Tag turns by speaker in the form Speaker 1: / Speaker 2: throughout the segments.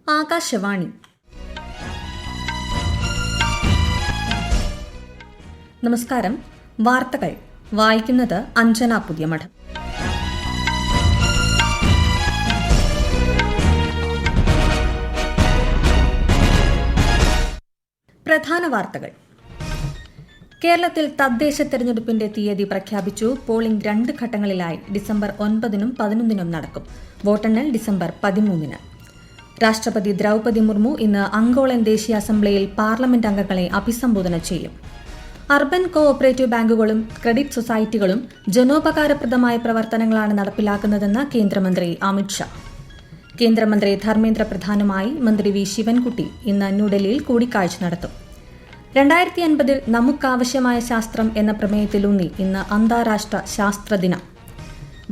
Speaker 1: ആകാശവാണി. നമസ്കാരം. വാർത്തകൾ വായിക്കുന്നത് അഞ്ജന പുതിയമഠം. പ്രധാന വാർത്തകൾ. കേരളത്തിൽ തദ്ദേശ തെരഞ്ഞെടുപ്പിന്റെ തീയതി പ്രഖ്യാപിച്ചു. പോളിംഗ് 2 ഘട്ടങ്ങളിലായി ഡിസംബർ 9-നും 11-നും നടക്കും. വോട്ടെണ്ണൽ ഡിസംബർ 13-ന്. രാഷ്ട്രപതി ദ്രൌപദി മുർമു ഇന്ന് അങ്കോളൻ ദേശീയ അസംബ്ലിയിൽ പാർലമെന്റ് അംഗങ്ങളെ അഭിസംബോധന ചെയ്യും. അർബൻ കോ ഓപ്പറേറ്റീവ് ബാങ്കുകളും ക്രെഡിറ്റ് സൊസൈറ്റികളും ജനോപകാരപ്രദമായ പ്രവർത്തനങ്ങളാണ് നടപ്പിലാക്കുന്നതെന്ന് കേന്ദ്രമന്ത്രി അമിത്ഷാ. കേന്ദ്രമന്ത്രി ധർമ്മേന്ദ്ര പ്രധാനുമായി മന്ത്രി വി ശിവൻകുട്ടി ഇന്ന് ന്യൂഡൽഹിയിൽ കൂടിക്കാഴ്ച നടത്തും. 2050 നമുക്കാവശ്യമായ ശാസ്ത്രം എന്ന പ്രമേയത്തിലൂന്നി ഇന്ന് അന്താരാഷ്ട്ര ശാസ്ത്ര ദിനം.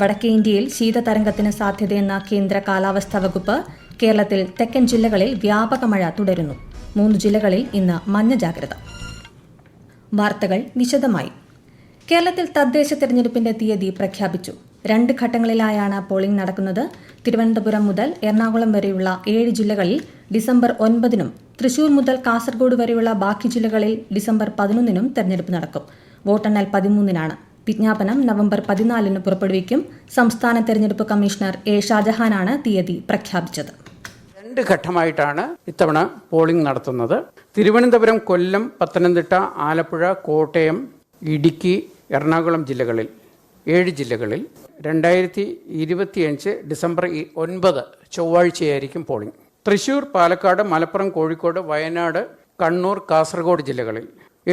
Speaker 1: വടക്കേ ഇന്ത്യയിൽ ശീതതരംഗത്തിന് സാധ്യതയെന്ന കേന്ദ്ര കാലാവസ്ഥാ വകുപ്പ്. കേരളത്തിൽ തെക്കൻ ജില്ലകളിൽ വ്യാപക മഴ തുടരുന്നു. 3 ജില്ലകളിൽ ഇന്ന് മഞ്ഞ ജാഗ്രത. വാർത്തകൾ വിശദമായി. കേരളത്തിൽ തദ്ദേശ തെരഞ്ഞെടുപ്പിന്റെ തീയതി പ്രഖ്യാപിച്ചു. 2 ഘട്ടങ്ങളിലായാണ് പോളിംഗ് നടക്കുന്നത്. തിരുവനന്തപുരം മുതൽ എറണാകുളം വരെയുള്ള 7 ജില്ലകളിൽ ഡിസംബർ 9-നും തൃശൂർ മുതൽ കാസർഗോഡ് വരെയുള്ള ബാക്കി ജില്ലകളിൽ ഡിസംബർ 11-നും തെരഞ്ഞെടുപ്പ് നടക്കും. വോട്ടെണ്ണൽ 13-നാണ്. വിജ്ഞാപനം നവംബർ 14-ന് പുറപ്പെടുവിക്കും. സംസ്ഥാന തെരഞ്ഞെടുപ്പ് കമ്മീഷണർ എ ഷാജഹാനാണ് തീയതി പ്രഖ്യാപിച്ചത്.
Speaker 2: 2 ഘട്ടമായിട്ടാണ് ഇത്തവണ പോളിംഗ് നടത്തുന്നത്. തിരുവനന്തപുരം, കൊല്ലം, പത്തനംതിട്ട, ആലപ്പുഴ, കോട്ടയം, ഇടുക്കി, എറണാകുളം ജില്ലകളിൽ 7 ജില്ലകളിൽ 2025 ഡിസംബർ 9 ചൊവ്വാഴ്ചയായിരിക്കും പോളിംഗ്. തൃശൂർ, പാലക്കാട്, മലപ്പുറം, കോഴിക്കോട്, വയനാട്, കണ്ണൂർ, കാസർഗോഡ് ജില്ലകളിൽ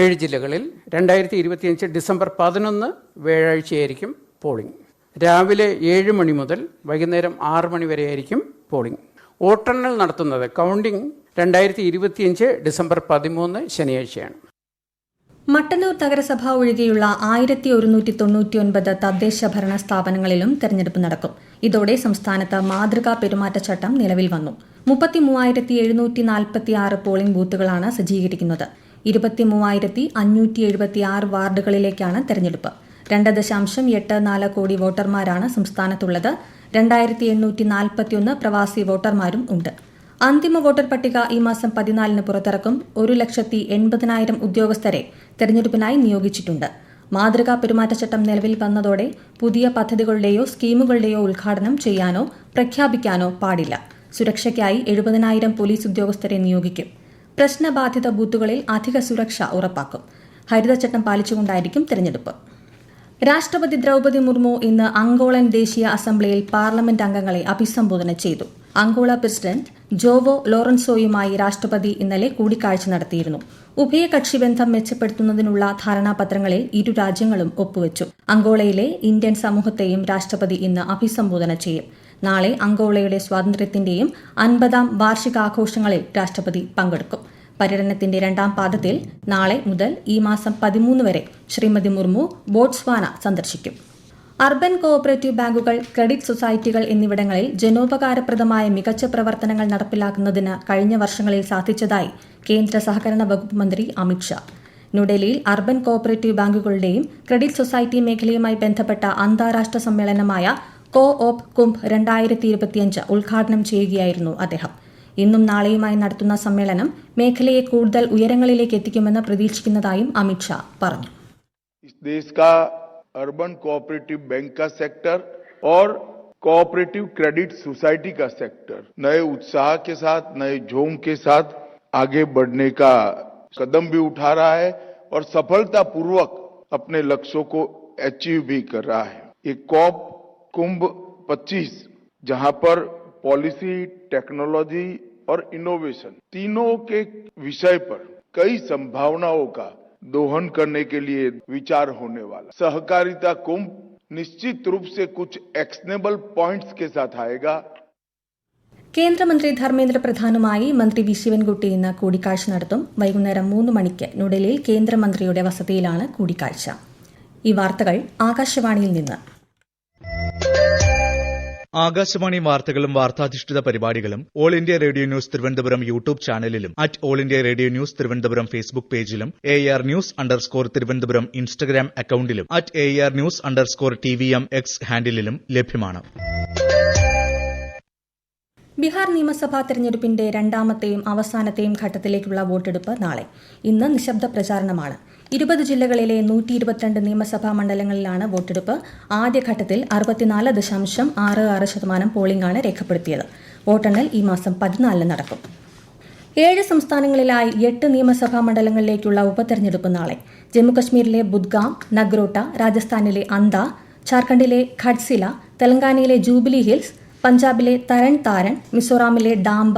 Speaker 2: 7 ജില്ലകളിൽ 2025 ഡിസംബർ 11 വ്യാഴാഴ്ചയായിരിക്കും പോളിംഗ്. രാവിലെ 7 മണി മുതൽ വൈകുന്നേരം 6 മണി വരെയായിരിക്കും പോളിംഗ്. വോട്ടെണ്ണൽ നടത്തുന്നത് കൗണ്ടിംഗ് 2025 ഡിസംബർ 13 ശനിയാഴ്ചയാണ്.
Speaker 1: മട്ടന്നൂർ നഗരസഭ ഒഴികെയുള്ള 1199 തദ്ദേശ ഭരണ സ്ഥാപനങ്ങളിലും തെരഞ്ഞെടുപ്പ് നടക്കും. ഇതോടെ സംസ്ഥാനത്ത് മാതൃകാ പെരുമാറ്റച്ചട്ടം നിലവിൽ വന്നു. 33,746 പോളിംഗ് ബൂത്തുകളാണ് സജ്ജീകരിക്കുന്നത്. 23,576 വാർഡുകളിലേക്കാണ് തെരഞ്ഞെടുപ്പ്. 2.84 കോടി വോട്ടർമാരാണ് സംസ്ഥാനത്തുള്ളത്. 2,841 പ്രവാസി വോട്ടർമാരും ഉണ്ട്. അന്തിമ വോട്ടർ പട്ടിക ഈ മാസം 14-ന് പുറത്തിറക്കും. 1,80,000 ഉദ്യോഗസ്ഥരെ തെരഞ്ഞെടുപ്പിനായി നിയോഗിച്ചിട്ടുണ്ട്. മാതൃകാ പെരുമാറ്റച്ചട്ടം നിലവിൽ വന്നതോടെ പുതിയ പദ്ധതികളുടെയോ സ്കീമുകളുടെയോ ഉദ്ഘാടനം ചെയ്യാനോ പ്രഖ്യാപിക്കാനോ പാടില്ല. സുരക്ഷയ്ക്കായി 70,000 പോലീസ് ഉദ്യോഗസ്ഥരെ നിയോഗിക്കും. പ്രശ്നബാധിത ബൂത്തുകളിൽ അധിക സുരക്ഷ ഉറപ്പാക്കും. ഹരിതചട്ടം പാലിച്ചുകൊണ്ടായിരിക്കും തെരഞ്ഞെടുപ്പ്. രാഷ്ട്രപതി ദ്രൌപദി മുർമു ഇന്ന് അങ്കോളൻ ദേശീയ അസംബ്ലിയിൽ പാർലമെന്റ് അംഗങ്ങളെ അഭിസംബോധന ചെയ്തു. അങ്കോള പ്രസിഡന്റ് ജോവോ ലോറൻസോയുമായി രാഷ്ട്രപതി ഇന്നലെ കൂടിക്കാഴ്ച നടത്തിയിരുന്നു. ഉഭയകക്ഷി ബന്ധം മെച്ചപ്പെടുത്തുന്നതിനുള്ള ധാരണാപത്രങ്ങളിൽ ഇരു രാജ്യങ്ങളും ഒപ്പുവച്ചു. അങ്കോളയിലെ ഇന്ത്യൻ സമൂഹത്തെയും രാഷ്ട്രപതി ഇന്ന് അഭിസംബോധന ചെയ്യും. നാളെ അങ്കോളയുടെ സ്വാതന്ത്ര്യത്തിന്റെയും 50ാം വാർഷികാഘോഷങ്ങളിൽ രാഷ്ട്രപതി പങ്കെടുക്കും. പര്യടനത്തിന്റെ 2ാം പാദത്തിൽ നാളെ മുതൽ ഈ മാസം 13 വരെ ശ്രീമതി മുർമു ബോട്സ്വാന സന്ദർശിക്കും. അർബൻ കോ ഓപ്പറേറ്റീവ് ബാങ്കുകൾ, ക്രെഡിറ്റ് സൊസൈറ്റികൾ എന്നിവിടങ്ങളിൽ ജനോപകാരപ്രദമായ മികച്ച പ്രവർത്തനങ്ങൾ നടപ്പിലാക്കുന്നതിന് കഴിഞ്ഞ വർഷങ്ങളിൽ സാധിച്ചതായി കേന്ദ്ര സഹകരണ വകുപ്പ് മന്ത്രി അമിത്ഷാ. ന്യൂഡൽഹിയിൽ അർബൻ കോ ഓപ്പറേറ്റീവ് ബാങ്കുകളുടെയും ക്രെഡിറ്റ് സൊസൈറ്റി മേഖലയുമായി ബന്ധപ്പെട്ട അന്താരാഷ്ട്ര സമ്മേളനമായ കോ ഓപ്പ് കുംഭ് 2025 ഉദ്ഘാടനം ചെയ്യുകയായിരുന്നു അദ്ദേഹം. ഇന്നും നാളെയുമായി നടത്തുന്ന സമ്മേളനം മേഖലയെ കൂടുതൽ ഉയരങ്ങളിലേക്ക് എത്തിക്കുമെന്ന് പ്രതീക്ഷിക്കുന്നതായും അമിത്ഷാ പറഞ്ഞു.
Speaker 3: अर्बन कोऑपरेटिव बैंक का सेक्टर और कोऑपरेटिव क्रेडिट सोसाइटी का सेक्टर नए उत्साह के साथ, नए जोम के साथ आगे बढ़ने का कदम भी उठा रहा है और सफलतापूर्वक अपने लक्ष्यों को अचीव भी कर रहा है. ये कॉप कुंभ 25 जहां पर पॉलिसी, टेक्नोलॉजी और इनोवेशन तीनों के विषय पर कई संभावनाओं का दोहन करने के लिए विचार होने वाला. सहकारिता कुंभ निश्चित रूप से कुछ एक्शनेबल पॉइंट्स के साथ आएगा.
Speaker 1: കേന്ദ്രമന്ത്രി ധർമ്മേന്ദ്ര പ്രധാനുമായി മന്ത്രി വി ശിവൻകുട്ടി ഇന്ന് കൂടിക്കാഴ്ച നടത്തും. വൈകുന്നേരം 3 മണിക്ക് ന്യൂഡൽഹിയിൽ കേന്ദ്രമന്ത്രിയുടെ വസതിയിലാണ് കൂടിക്കാഴ്ച. ഈ വാർത്തകൾ ആകാശവാണിയിൽ നിന്ന്.
Speaker 4: ആകാശവാണി വാർത്തകളും വാർത്താധിഷ്ഠിത പരിപാടികളും All India Radio News Thiruvananthapuram YouTube ചാനലിലും All India Radio News Thiruvananthapuram Facebook പേജിലും AR News_ തിരുവനന്തപുരം ഇൻസ്റ്റഗ്രാം അക്കൌണ്ടിലും AR News_TVM X ഹാൻഡിലും ലഭ്യമാണ്.
Speaker 1: ബീഹാർ നിയമസഭാ തെരഞ്ഞെടുപ്പിന്റെ രണ്ടാമത്തെയും അവസാനത്തെയും ഘട്ടത്തിലേക്കുള്ള വോട്ടെടുപ്പ് നാളെ. ഇന്ന് നിശബ്ദ പ്രചാരണമാണ്. 20 ജില്ലകളിലെ 122 നിയമസഭാ മണ്ഡലങ്ങളിലാണ് വോട്ടെടുപ്പ്. ആദ്യഘട്ടത്തിൽ 64.66% പോളിംഗാണ് രേഖപ്പെടുത്തിയത്. വോട്ടെണ്ണൽ ഈ മാസം 14 നടക്കും. 7 സംസ്ഥാനങ്ങളിലായി 8 നിയമസഭാ മണ്ഡലങ്ങളിലേക്കുള്ള ഉപതെരഞ്ഞെടുപ്പ് നാളെ. ജമ്മുകശ്മീരിലെ ബുദ്ഗാം, നഗ്രോട്ട, രാജസ്ഥാനിലെ അന്ത, ഝാർഖണ്ഡിലെ ഖഡ്സില, തെലങ്കാനയിലെ ജൂബിലി ഹിൽസ്, പഞ്ചാബിലെ തരൺ താരൺ, മിസോറാമിലെ ഡാംബ,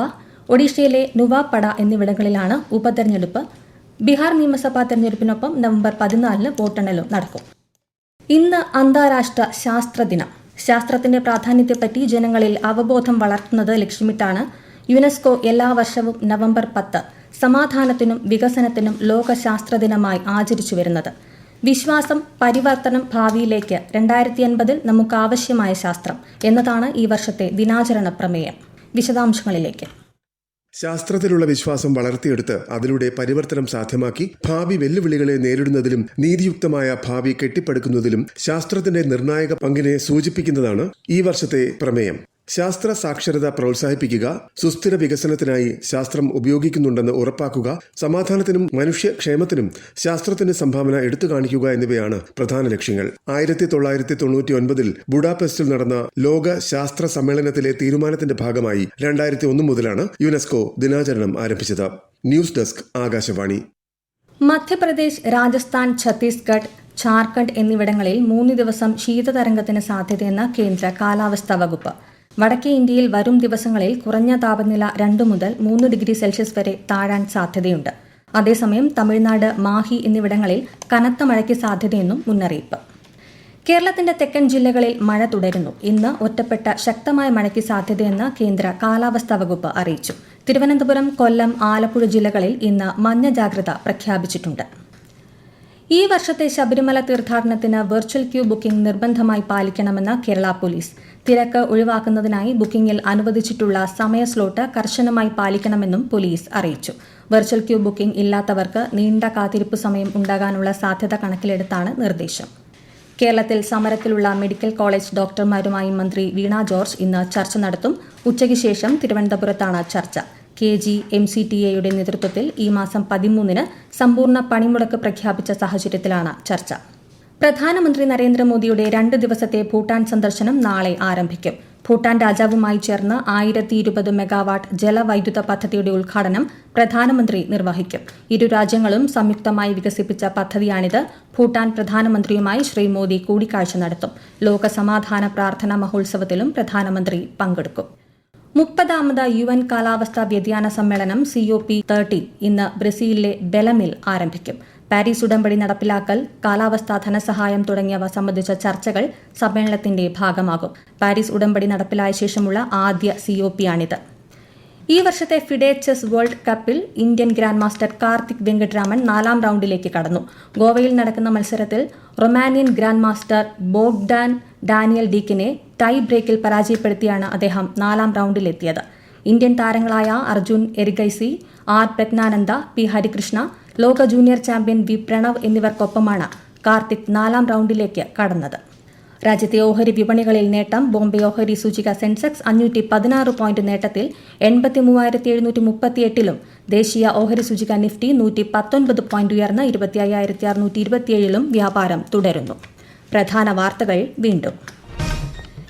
Speaker 1: ഒഡീഷയിലെ നുവാപട എന്നിവിടങ്ങളിലാണ് ഉപതെരഞ്ഞെടുപ്പ്. ബീഹാർ നിയമസഭാ തെരഞ്ഞെടുപ്പിനൊപ്പം നവംബർ 14 വോട്ടെണ്ണലും നടക്കും. ഇന്ന് അന്താരാഷ്ട്ര ശാസ്ത്ര ദിനം. ശാസ്ത്രത്തിന്റെ പ്രാധാന്യത്തെപ്പറ്റി ജനങ്ങളിൽ അവബോധം വളർത്തുന്നത് ലക്ഷ്യമിട്ടാണ് യുനെസ്കോ എല്ലാ വർഷവും നവംബർ 10 സമാധാനത്തിനും വികസനത്തിനും ലോക ശാസ്ത്ര ദിനമായി ആചരിച്ചു വരുന്നത്. വിശ്വാസം, പരിവർത്തനം, ഭാവിയിലേക്ക് 2050 നമുക്ക് ആവശ്യമായ ശാസ്ത്രം എന്നതാണ് ഈ വർഷത്തെ ദിനാചരണ പ്രമേയം. വിശദാംശങ്ങളിലേക്ക്.
Speaker 5: ശാസ്ത്രത്തിലുള്ള വിശ്വാസം വളർത്തിയെടുത്ത് അതിലൂടെ പരിവർത്തനം സാധ്യമാക്കി ഭാവി വെല്ലുവിളികളെ നേരിടുന്നതിലും നീതിയുക്തമായ ഭാവി കെട്ടിപ്പടുക്കുന്നതിലും ശാസ്ത്രത്തിന്റെ നിർണായക പങ്കിനെ സൂചിപ്പിക്കുന്നതാണ് ഈ വർഷത്തെ പ്രമേയം. ശാസ്ത്ര സാക്ഷരത പ്രോത്സാഹിപ്പിക്കുക, സുസ്ഥിര വികസനത്തിനായി ശാസ്ത്രം ഉപയോഗിക്കുന്നുണ്ടെന്ന് ഉറപ്പാക്കുക, സമാധാനത്തിനും മനുഷ്യക്ഷേമത്തിനും ശാസ്ത്രത്തിന്റെ സംഭാവന എടുത്തു കാണിക്കുക എന്നിവയാണ് പ്രധാന ലക്ഷ്യങ്ങൾ. 1999 ബുഡാപെസ്റ്റിൽ നടന്ന ലോക ശാസ്ത്ര സമ്മേളനത്തിലെ തീരുമാനത്തിന്റെ ഭാഗമായി 2001 മുതലാണ് യുനെസ്കോ ദിനാചരണം ആരംഭിച്ചത്. News desk, Akashvani.
Speaker 1: മധ്യപ്രദേശ്, രാജസ്ഥാൻ, ഛത്തീസ്ഗഡ്, ഝാർഖണ്ഡ് എന്നിവിടങ്ങളിൽ 3 ദിവസം ശീതതരംഗത്തിന് സാധ്യതയെന്ന് കേന്ദ്ര കാലാവസ്ഥാ വകുപ്പ്. വടക്കേ ഇന്ത്യയിൽ വരും ദിവസങ്ങളിൽ കുറഞ്ഞ താപനില 2 മുതൽ 3 ഡിഗ്രി സെൽഷ്യസ് വരെ താഴാൻ സാധ്യതയുണ്ട്. അതേസമയം തമിഴ്നാട്, മാഹി എന്നിവിടങ്ങളിൽ കനത്ത മഴയ്ക്ക് സാധ്യതയെന്നും മുന്നറിയിപ്പ്. കേരളത്തിന്റെ തെക്കൻ ജില്ലകളിൽ മഴ തുടരുന്നു. ഇന്ന് ഒറ്റപ്പെട്ട ശക്തമായ മഴയ്ക്ക് സാധ്യതയെന്ന് കേന്ദ്ര കാലാവസ്ഥാ വകുപ്പ് അറിയിച്ചു. തിരുവനന്തപുരം, കൊല്ലം, ആലപ്പുഴ ജില്ലകളിൽ ഇന്ന് മഞ്ഞ ജാഗ്രത പ്രഖ്യാപിച്ചിട്ടുണ്ട്. ഈ വർഷത്തെ ശബരിമല തീർത്ഥാടനത്തിന് വെർച്വൽ ക്യൂ ബുക്കിംഗ് നിർബന്ധമായി പാലിക്കണമെന്ന് കേരള പോലീസ്. തിരക്ക് ഒഴിവാക്കുന്നതിനായി ബുക്കിംഗിൽ അനുവദിച്ചിട്ടുള്ള സമയ സ്ലോട്ട് കർശനമായി പാലിക്കണമെന്നും പോലീസ് അറിയിച്ചു. വെർച്വൽ ക്യൂ ബുക്കിംഗ് ഇല്ലാത്തവർക്ക് നീണ്ട കാത്തിരിപ്പ് സമയം ഉണ്ടാകാനുള്ള സാധ്യത കണക്കിലെടുത്താണ് നിർദ്ദേശം. കേരളത്തിൽ സമരത്തിലുള്ള മെഡിക്കൽ കോളേജ് ഡോക്ടർമാരുമായി മന്ത്രി വീണ ജോർജ് ഇന്ന് ചർച്ച നടത്തും. ഉച്ചയ്ക്ക് ശേഷം തിരുവനന്തപുരത്താണ് ചർച്ച. KGMCTA-യുടെ നേതൃത്വത്തിൽ ഈ മാസം 13 സമ്പൂർണ്ണ പണിമുടക്ക് പ്രഖ്യാപിച്ച സാഹചര്യത്തിലാണ് ചർച്ച. പ്രധാനമന്ത്രി നരേന്ദ്രമോദിയുടെ 2 ദിവസത്തെ ഭൂട്ടാൻ സന്ദർശനം നാളെ ആരംഭിക്കും. ഭൂട്ടാൻ രാജാവുമായി ചേർന്ന് 1020 മെഗാവാട്ട് ജലവൈദ്യുത പദ്ധതിയുടെ ഉദ്ഘാടനം പ്രധാനമന്ത്രി നിർവഹിക്കും. ഇരു രാജ്യങ്ങളും സംയുക്തമായി വികസിപ്പിച്ച പദ്ധതിയാണിത്. ഭൂട്ടാൻ പ്രധാനമന്ത്രിയുമായി ശ്രീ മോദി കൂടിക്കാഴ്ച നടത്തും. ലോക സമാധാന പ്രാർത്ഥനാ മഹോത്സവത്തിലും പ്രധാനമന്ത്രി പങ്കെടുക്കും. 30ാമത് UN കാലാവസ്ഥാ വ്യതിയാന സമ്മേളനം COP30 ഇന്ന് ബ്രസീലിലെ ബെലമിൽ ആരംഭിക്കും. പാരീസ് ഉടമ്പടി നടപ്പിലാക്കൽ, കാലാവസ്ഥാ ധനസഹായം തുടങ്ങിയവ സംബന്ധിച്ച ചർച്ചകൾ സമ്മേളനത്തിന്റെ ഭാഗമാകും. പാരീസ് ഉടമ്പടി നടപ്പിലായ ശേഷമുള്ള ആദ്യ COP-ആണിത്. ഈ വർഷത്തെ ഫിഡെ ചെസ് വേൾഡ് കപ്പിൽ Indian grand master Karthik Venkataraman 4ാം റൌണ്ടിലേക്ക് കടന്നു. ഗോവയിൽ നടക്കുന്ന മത്സരത്തിൽ Romanian grand master Bogdan Daniel ഡീക്കിനെ ടൈ ബ്രേക്കിൽ പരാജയപ്പെടുത്തിയാണ് അദ്ദേഹം 4ാം റൌണ്ടിലെത്തിയത്. ഇന്ത്യൻ താരങ്ങളായ അർജുൻ എരിഗൈസി, R പ്രജ്ഞാനന്ദ, P ഹരികൃഷ്ണ, ലോക ജൂനിയർ ചാമ്പ്യൻ V പ്രണവ് എന്നിവർക്കൊപ്പമാണ് കാർത്തിക് 4ാം റൌണ്ടിലേക്ക് കടന്നത്. രാജ്യത്തെ ഓഹരി വിപണികളിൽ നേട്ടം. ബോംബെ ഓഹരി സൂചിക സെൻസെക്സ് 516 പോയിന്റ് നേട്ടത്തിൽ 83,738-ലും ദേശീയ ഓഹരി സൂചിക നിഫ്റ്റി 119 പോയിന്റ് ഉയർന്ന് 25,627-ലും വ്യാപാരം തുടരുന്നു. പ്രധാന വാർത്തകൾ വീണ്ടും.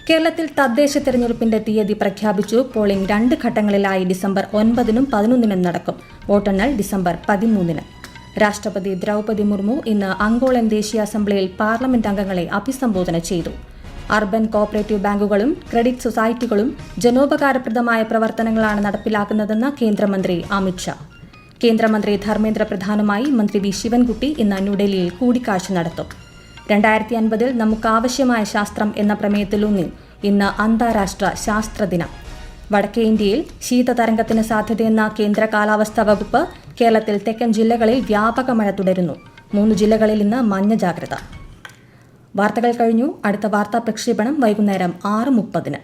Speaker 1: കേരളത്തിൽ തദ്ദേശ തെരഞ്ഞെടുപ്പിന്റെ തീയതി പ്രഖ്യാപിച്ചു. പോളിംഗ് 2 ഘട്ടങ്ങളിലായി ഡിസംബർ 9-നും 11-നും നടക്കും. വോട്ടെണ്ണൽ ഡിസംബർ 13-ന്. രാഷ്ട്രപതി ദ്രൌപദി മുർമു ഇന്ന് അങ്കോളൻ ദേശീയ അസംബ്ലിയിൽ പാർലമെന്റ് അംഗങ്ങളെ അഭിസംബോധന ചെയ്തു. അർബൻ കോഓപ്പറേറ്റീവ് ബാങ്കുകളും ക്രെഡിറ്റ് സൊസൈറ്റികളും ജനോപകാരപ്രദമായ പ്രവർത്തനങ്ങളാണ് നടപ്പിലാക്കുന്നതെന്ന് കേന്ദ്രമന്ത്രി അമിത്ഷാ. കേന്ദ്രമന്ത്രി ധർമ്മേന്ദ്ര പ്രധാനുമായി മന്ത്രി വി ശിവൻകുട്ടി ഇന്ന് ന്യൂഡൽഹിയിൽ കൂടിക്കാഴ്ച നടത്തും. 2050 നമുക്ക് ആവശ്യമായ ശാസ്ത്രം എന്ന പ്രമേയത്തിലൂന്നി ഇന്ന് അന്താരാഷ്ട്ര ശാസ്ത്ര ദിനം. വടക്കേ ഇന്ത്യയിൽ ശീതതരംഗത്തിന് സാധ്യതയെന്ന കേന്ദ്ര കാലാവസ്ഥാ വകുപ്പ്. കേരളത്തിൽ തെക്കൻ ജില്ലകളിൽ വ്യാപക മഴ തുടരുന്നു. 3 ജില്ലകളിൽ ഇന്ന് മഞ്ഞ ജാഗ്രത. വാർത്തകൾ കഴിഞ്ഞു. അടുത്ത വാർത്താ പ്രക്ഷേപണം വൈകുന്നേരം 6:30-ന്.